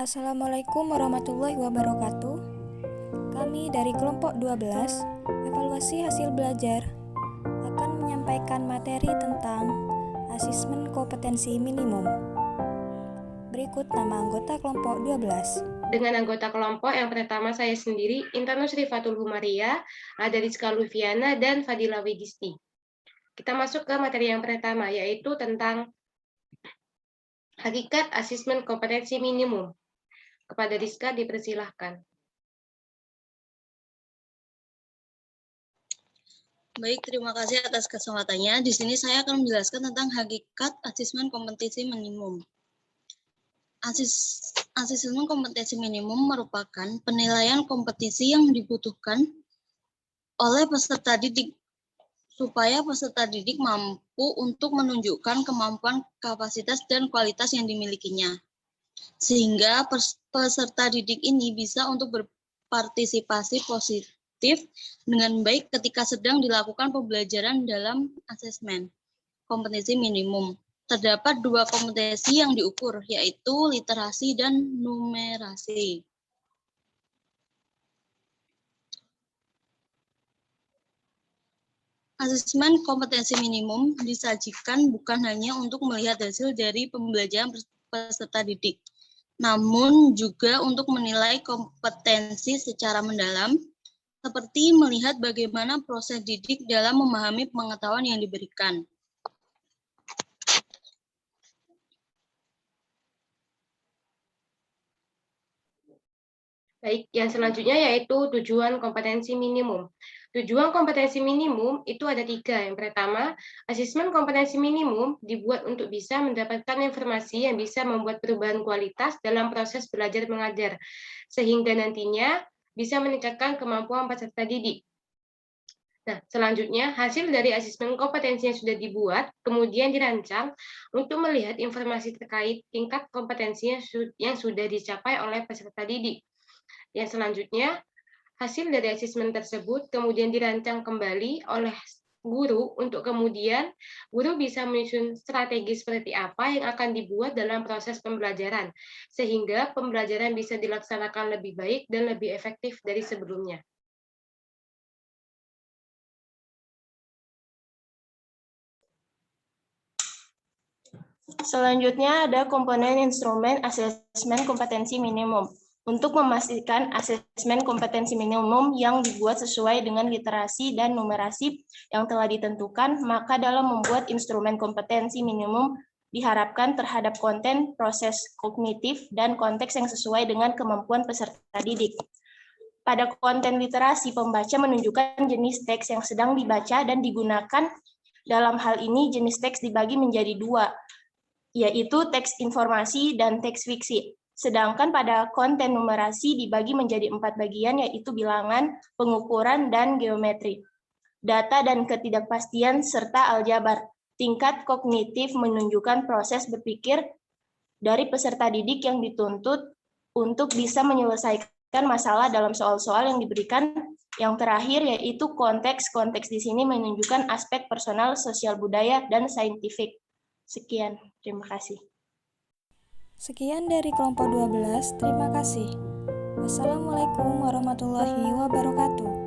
Assalamualaikum warahmatullahi wabarakatuh. Kami dari kelompok 12, evaluasi hasil belajar, akan menyampaikan materi tentang asesmen kompetensi minimum. Berikut nama anggota kelompok 12. Dengan anggota kelompok yang pertama saya sendiri, Intanus Rifatul Humaria, ada Rizka Lufiana, dan Fadila Widisti. Kita masuk ke materi yang pertama, yaitu tentang hakikat asesmen kompetensi minimum. Kepada Rizka dipersilahkan. Baik, terima kasih atas kesempatannya. Di sini saya akan menjelaskan tentang hakikat asesmen kompetensi minimum. Asesmen kompetensi minimum merupakan penilaian kompetisi yang dibutuhkan oleh peserta didik supaya peserta didik mampu untuk menunjukkan kemampuan, kapasitas, dan kualitas yang dimilikinya. Sehingga peserta didik ini bisa untuk berpartisipasi positif dengan baik ketika sedang dilakukan pembelajaran dalam asesmen kompetensi minimum. Terdapat dua kompetensi yang diukur, yaitu literasi dan numerasi. Asesmen kompetensi minimum disajikan bukan hanya untuk melihat hasil dari pembelajaran peserta didik, namun juga untuk menilai kompetensi secara mendalam, seperti melihat bagaimana proses didik dalam memahami pengetahuan yang diberikan. Baik, yang selanjutnya yaitu tujuan kompetensi minimum. Tujuan kompetensi minimum itu ada 3. Yang pertama, asesmen kompetensi minimum dibuat untuk bisa mendapatkan informasi yang bisa membuat perubahan kualitas dalam proses belajar mengajar, sehingga nantinya bisa meningkatkan kemampuan peserta didik. Nah, selanjutnya, hasil dari asesmen kompetensi yang sudah dibuat, kemudian dirancang untuk melihat informasi terkait tingkat kompetensi yang sudah dicapai oleh peserta didik. Yang selanjutnya, hasil dari asesmen tersebut kemudian dirancang kembali oleh guru untuk kemudian guru bisa menyusun strategi seperti apa yang akan dibuat dalam proses pembelajaran, sehingga pembelajaran bisa dilaksanakan lebih baik dan lebih efektif dari sebelumnya. Selanjutnya ada komponen instrumen asesmen kompetensi minimum. Untuk memastikan asesmen kompetensi minimum yang dibuat sesuai dengan literasi dan numerasi yang telah ditentukan, maka dalam membuat instrumen kompetensi minimum diharapkan terhadap konten, proses kognitif, dan konteks yang sesuai dengan kemampuan peserta didik. Pada konten literasi, pembaca menunjukkan jenis teks yang sedang dibaca dan digunakan. Dalam hal ini, jenis teks dibagi menjadi 2, yaitu teks informasi dan teks fiksi. Sedangkan pada konten numerasi dibagi menjadi 4 bagian, yaitu bilangan, pengukuran, dan geometri, data dan ketidakpastian, serta aljabar. Tingkat kognitif menunjukkan proses berpikir dari peserta didik yang dituntut untuk bisa menyelesaikan masalah dalam soal-soal yang diberikan. Yang terakhir yaitu konteks. Konteks di sini menunjukkan aspek personal, sosial budaya, dan saintifik. Sekian, terima kasih. Sekian dari kelompok 12, terima kasih. Wassalamualaikum warahmatullahi wabarakatuh.